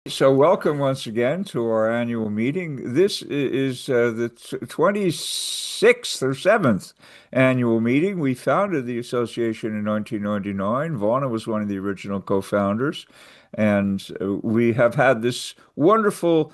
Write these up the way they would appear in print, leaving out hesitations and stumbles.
So, welcome once again to our annual meeting. This is the 26th or 7th annual meeting. We founded the association in 1999. Vana was one of the original co-founders, and we have had this wonderful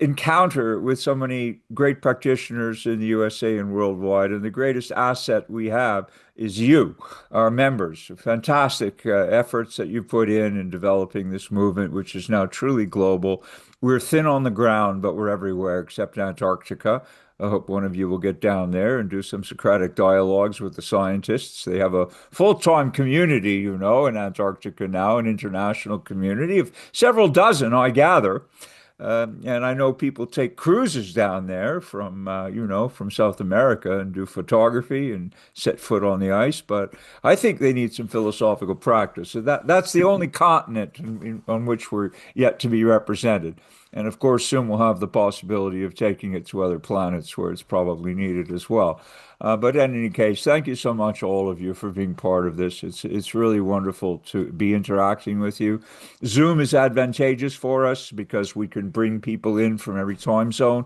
encounter with so many great practitioners in the USA and worldwide. And the greatest asset we have is you, our members. Fantastic efforts that you put in developing this movement, which is now truly global. We're thin on the ground, but we're everywhere except Antarctica. I hope one of you will get down there and do some Socratic dialogues with the scientists. They have a full-time community, in Antarctica now, an international community of several dozen, I gather. And I know people take cruises down there from South America and do photography and set foot on the ice. But I think they need some philosophical practice. So that's the only continent on which we're yet to be represented. And of course, soon we'll have the possibility of taking it to other planets where it's probably needed as well. But in any case, thank you so much, all of you, for being part of this. It's really wonderful to be interacting with you. Zoom is advantageous for us because we can bring people in from every time zone.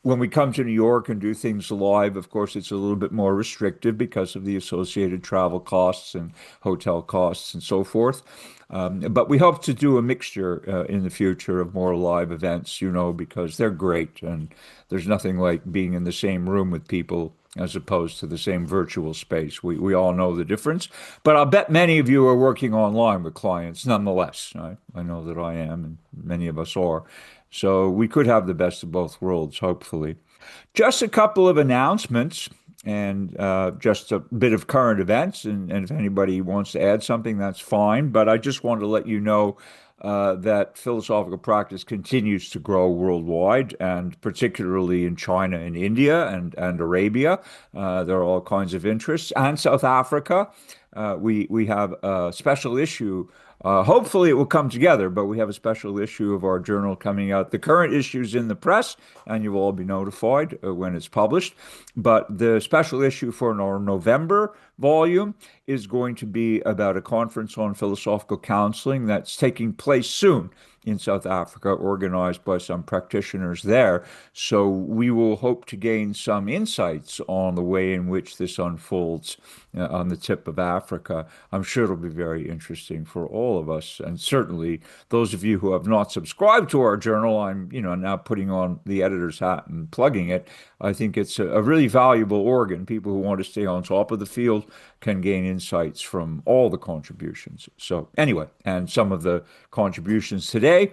When we come to New York and do things live, of course, it's a little bit more restrictive because of the associated travel costs and hotel costs and so forth. But we hope to do a mixture in the future of more live events, because they're great and there's nothing like being in the same room with people as opposed to the same virtual space. We all know the difference, but I'll bet many of you are working online with clients nonetheless. I know that I am, and many of us are. So we could have the best of both worlds, hopefully. Just a couple of announcements and just a bit of current events. And if anybody wants to add something, that's fine. But I just wanted to let you know that philosophical practice continues to grow worldwide, and particularly in China and India and Arabia. There are all kinds of interests. And South Africa. We have a special issue. Hopefully it will come together, but we have a special issue of our journal coming out. The current issue's in the press, and you will all be notified when it's published. But the special issue for our November volume is going to be about a conference on philosophical counseling that's taking place soon in South Africa, organized by some practitioners there. So we will hope to gain some insights on the way in which this unfolds on the tip of Africa. I'm sure it'll be very interesting for all of us, and certainly those of you who have not subscribed to our journal. I'm, now putting on the editor's hat and plugging it. I think it's a really valuable organ. People who want to stay on top of the field can gain insights from all the contributions. So anyway, and some of the contributions today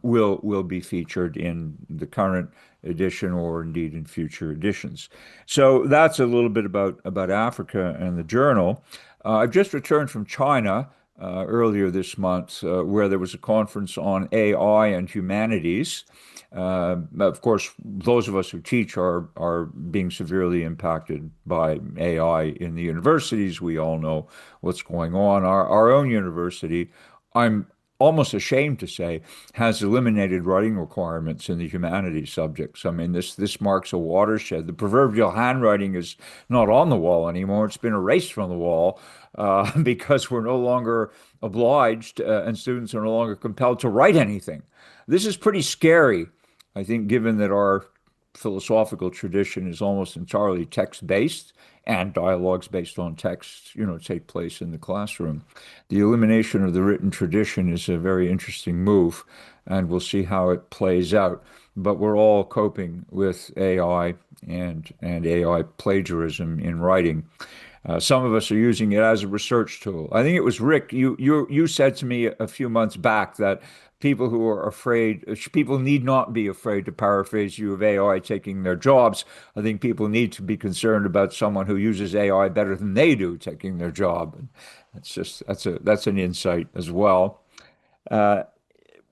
will be featured in the current edition or indeed in future editions. So that's a little bit about Africa and the journal. I've just returned from China earlier this month, where there was a conference on AI and humanities. Of course, those of us who teach are being severely impacted by AI in the universities. We all know what's going on. Our own university, I'm almost ashamed to say, has eliminated writing requirements in the humanities subjects. I mean, this marks a watershed. The proverbial handwriting is not on the wall anymore. It's been erased from the wall because we're no longer obliged, and students are no longer compelled to write anything. This is pretty scary, I think, given that our philosophical tradition is almost entirely text-based, and dialogues based on text, take place in the classroom. The elimination of the written tradition is a very interesting move, and we'll see how it plays out. But we're all coping with AI and AI plagiarism in writing. Some of us are using it as a research tool. I think it was Rick, you said to me a few months back that people who are afraid, people need not be afraid, to paraphrase you, of AI taking their jobs. I think people need to be concerned about someone who uses AI better than they do taking their job. And that's an insight as well. Uh,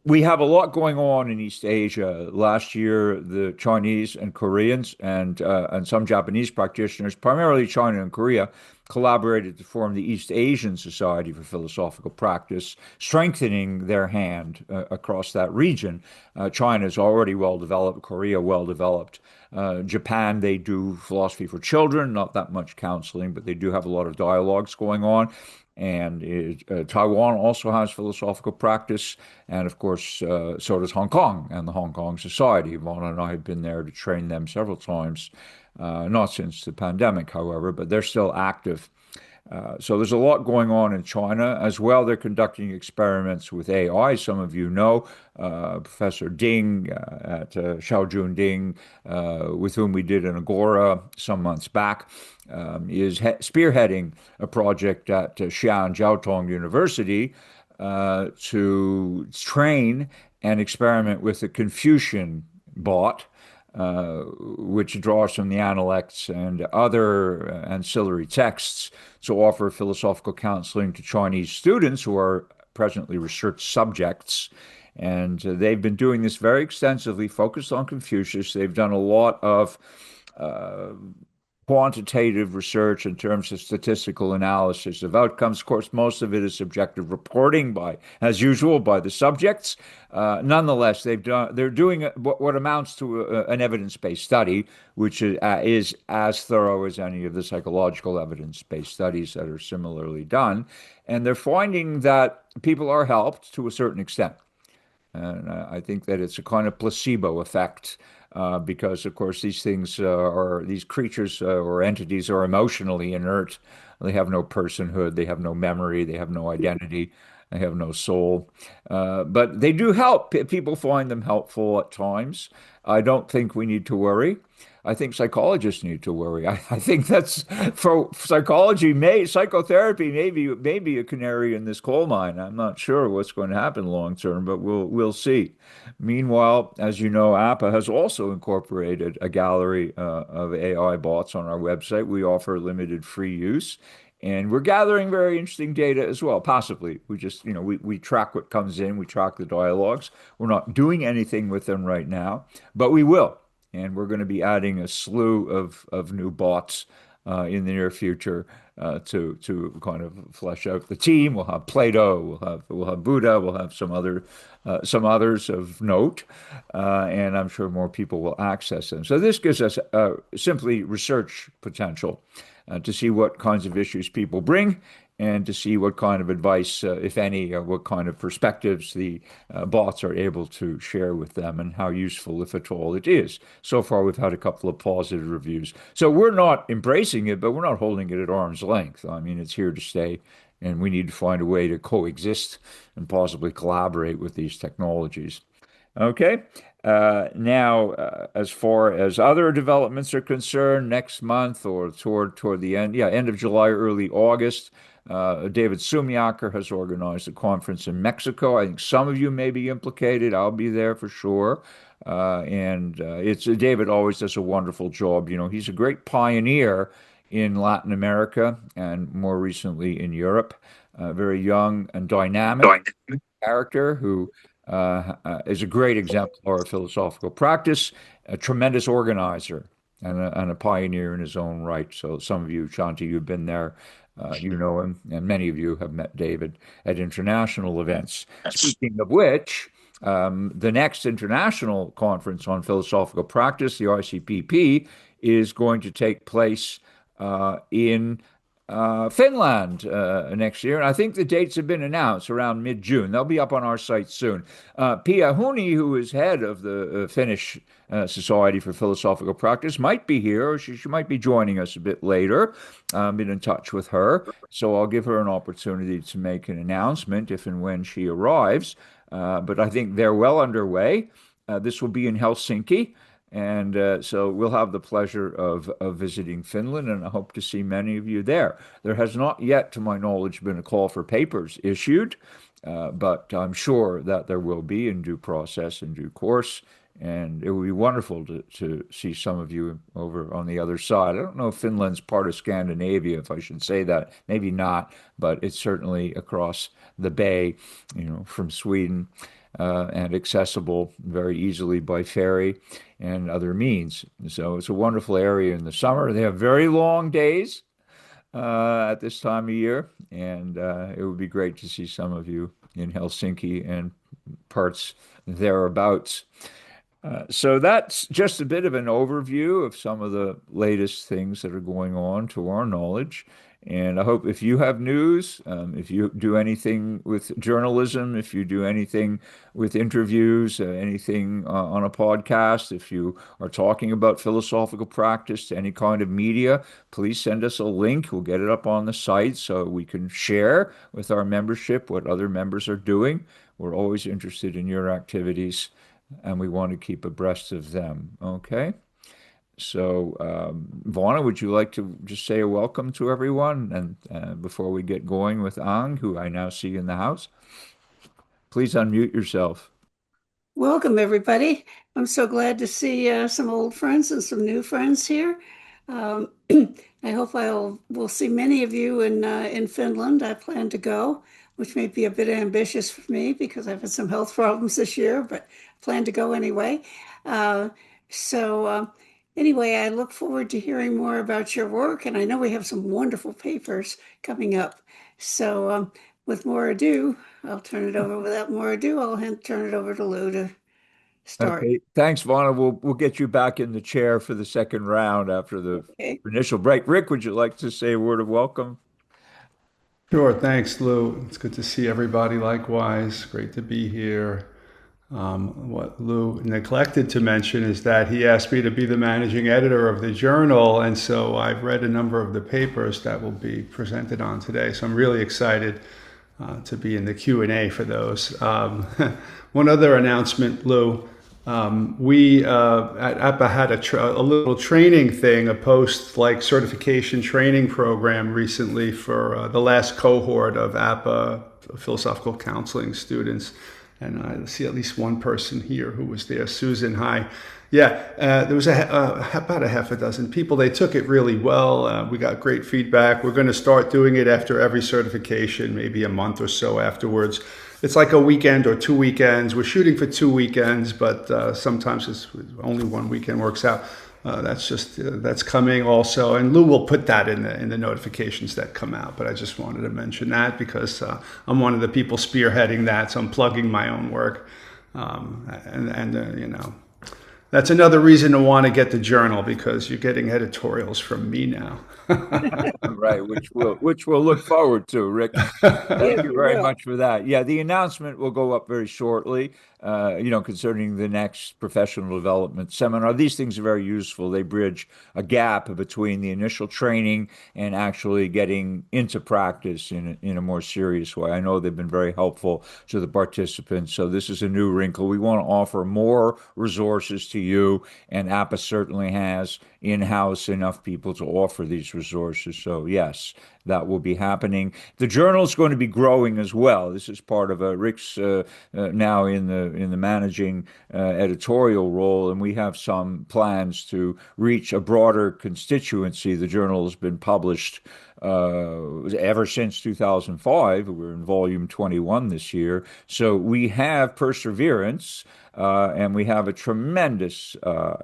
we have a lot going on in East Asia. Last year, the Chinese and Koreans and some Japanese practitioners, primarily China and Korea, collaborated to form the East Asian Society for Philosophical Practice, strengthening their hand across that region. China is already well developed, Korea well developed. Japan, they do philosophy for children, not that much counseling, but they do have a lot of dialogues going on. And Taiwan also has philosophical practice. And of course, so does Hong Kong and the Hong Kong Society. Yvonne and I have been there to train them several times, not since the pandemic, however, but they're still active. So there's a lot going on in China as well. They're conducting experiments with AI. Some of you know Professor Ding at Xiaojun Ding, with whom we did an agora some months back, is spearheading a project at Xi'an Jiaotong University to train and experiment with the Confucian bot, which draws from the Analects and other ancillary texts to offer philosophical counseling to Chinese students who are presently research subjects. And they've been doing this very extensively, focused on Confucius. They've done a lot of uh, quantitative research in terms of statistical analysis of outcomes. Of course, most of it is subjective reporting by, as usual, by the subjects. Nonetheless, they're doing what amounts to an evidence-based study, which is as thorough as any of the psychological evidence-based studies that are similarly done. And they're finding that people are helped to a certain extent. And I think that it's a kind of placebo effect because, of course, these things these creatures or entities are emotionally inert. They have no personhood, they have no memory, they have no identity, they have no soul. But they do help. People find them helpful at times. I don't think we need to worry. I think psychologists need to worry. I think that's for psychology, psychotherapy maybe a canary in this coal mine. I'm not sure what's going to happen long term, but we'll see. Meanwhile, as you know, APPA has also incorporated a gallery of AI bots on our website. We offer limited free use. And we're gathering very interesting data as well, possibly. We just, we track what comes in, we track the dialogues. We're not doing anything with them right now, but we will. And we're going to be adding a slew of new bots in the near future to kind of flesh out the team. We'll have Plato, we'll have Buddha, we'll have some others of note, and I'm sure more people will access them. So this gives us simply research potential to see what kinds of issues people bring and to see what kind of advice, if any, or what kind of perspectives the bots are able to share with them and how useful, if at all, it is. So far, we've had a couple of positive reviews. So we're not embracing it, but we're not holding it at arm's length. I mean, it's here to stay, and we need to find a way to coexist and possibly collaborate with these technologies. Okay. Now, as far as other developments are concerned, next month or toward the end, end of July, early August, David Sumiaker has organized a conference in Mexico. I think some of you may be implicated. I'll be there for sure. And it's David always does a wonderful job. He's a great pioneer in Latin America and more recently in Europe. Very young and dynamic character who is a great exemplar of philosophical practice, a tremendous organizer, and a pioneer in his own right. So some of you, Shanti, you've been there. You know him, and many of you have met David at international events. Speaking of which, the next international conference on philosophical practice, the ICPP, is going to take place in Finland next year. And I think the dates have been announced around mid-June. They'll be up on our site soon. Pia Huni, who is head of the Finnish Society for Philosophical Practice, might be here, or she might be joining us a bit later. I've been in touch with her, so I'll give her an opportunity to make an announcement if and when she arrives. But I think they're well underway. This will be in Helsinki. And so we'll have the pleasure of visiting Finland, and I hope to see many of you there. There has not yet, to my knowledge, been a call for papers issued, but I'm sure that there will be in due process, in due course. And it would be wonderful to see some of you over on the other side. I don't know if Finland's part of Scandinavia, if I should say that. Maybe not, but it's certainly across the bay, from Sweden. And accessible very easily by ferry and other means. So it's a wonderful area in the summer. They have very long days, at this time of year, and it would be great to see some of you in Helsinki and parts thereabouts. So that's just a bit of an overview of some of the latest things that are going on to our knowledge. And I hope if you have news, if you do anything with journalism, if you do anything with interviews, anything on a podcast, if you are talking about philosophical practice to any kind of media, please send us a link. We'll get it up on the site so we can share with our membership what other members are doing. We're always interested in your activities and we want to keep abreast of them. Okay. So, Vaughn, would you like to just say a welcome to everyone? And before we get going with Ang, who I now see in the house, please unmute yourself. Welcome, everybody. I'm so glad to see some old friends and some new friends here. Um, I hope will see many of you in Finland. I plan to go, which may be a bit ambitious for me because I've had some health problems this year, but I plan to go anyway. Uh, so anyway, I look forward to hearing more about your work, and I know we have some wonderful papers coming up. So with more ado, I'll turn it over. Without more ado, turn it over to Lou to start. Okay. Thanks, Vaughn. We'll get you back in the chair for the second round after the Okay. initial break. Rick, would you like to say a word of welcome? Sure. Thanks, Lou. It's good to see everybody likewise. Great to be here. What Lou neglected to mention is that he asked me to be the managing editor of the journal, and so I've read a number of the papers that will be presented on today. So I'm really excited to be in the Q&A for those. One other announcement, Lou. We at APPA had a little training thing, a post like certification training program recently for the last cohort of APPA philosophical counseling students. And I see at least one person here who was there, Susan. Hi. Yeah, there was about a half a dozen people. They took it really well. We got great feedback. We're going to start doing it after every certification, maybe a month or so afterwards. It's like a weekend or 2 weekends. We're shooting for 2 weekends, but sometimes it's only one weekend works out. That's coming also, and Lou will put that in the notifications that come out. But I just wanted to mention that because I'm one of the people spearheading that, so I'm plugging my own work, and that's another reason to want to get the journal because you're getting editorials from me now. Right, which we'll look forward to, Rick. Yes, Thank you we very will. much for that. Yeah, the announcement will go up very shortly, concerning the next professional development seminar. These things are very useful. They bridge a gap between the initial training and actually getting into practice in a more serious way. I know they've been very helpful to the participants. So this is a new wrinkle. We want to offer more resources to you, and APPA certainly has in-house enough people to offer these resources. So yes, that will be happening. The journal is going to be growing as well. This is part of Rick's now in the managing editorial role, and we have some plans to reach a broader constituency. The journal has been published ever since 2005. We're in volume 21 this year. So we have perseverance and we have a tremendous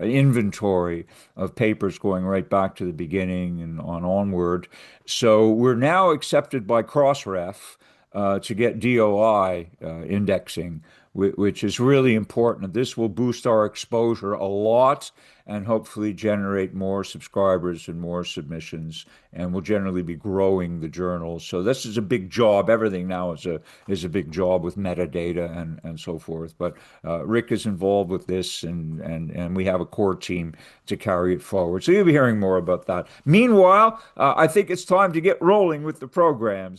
inventory of papers going right back to the beginning and onward. So we're now accepted by Crossref to get DOI indexing, which is really important. This will boost our exposure a lot and hopefully generate more subscribers and more submissions, and we'll generally be growing the journal. So this is a big job. Everything now is a big job with metadata and so forth. But Rick is involved with this, and we have a core team to carry it forward. So you'll be hearing more about that. Meanwhile, I think it's time to get rolling with the programs.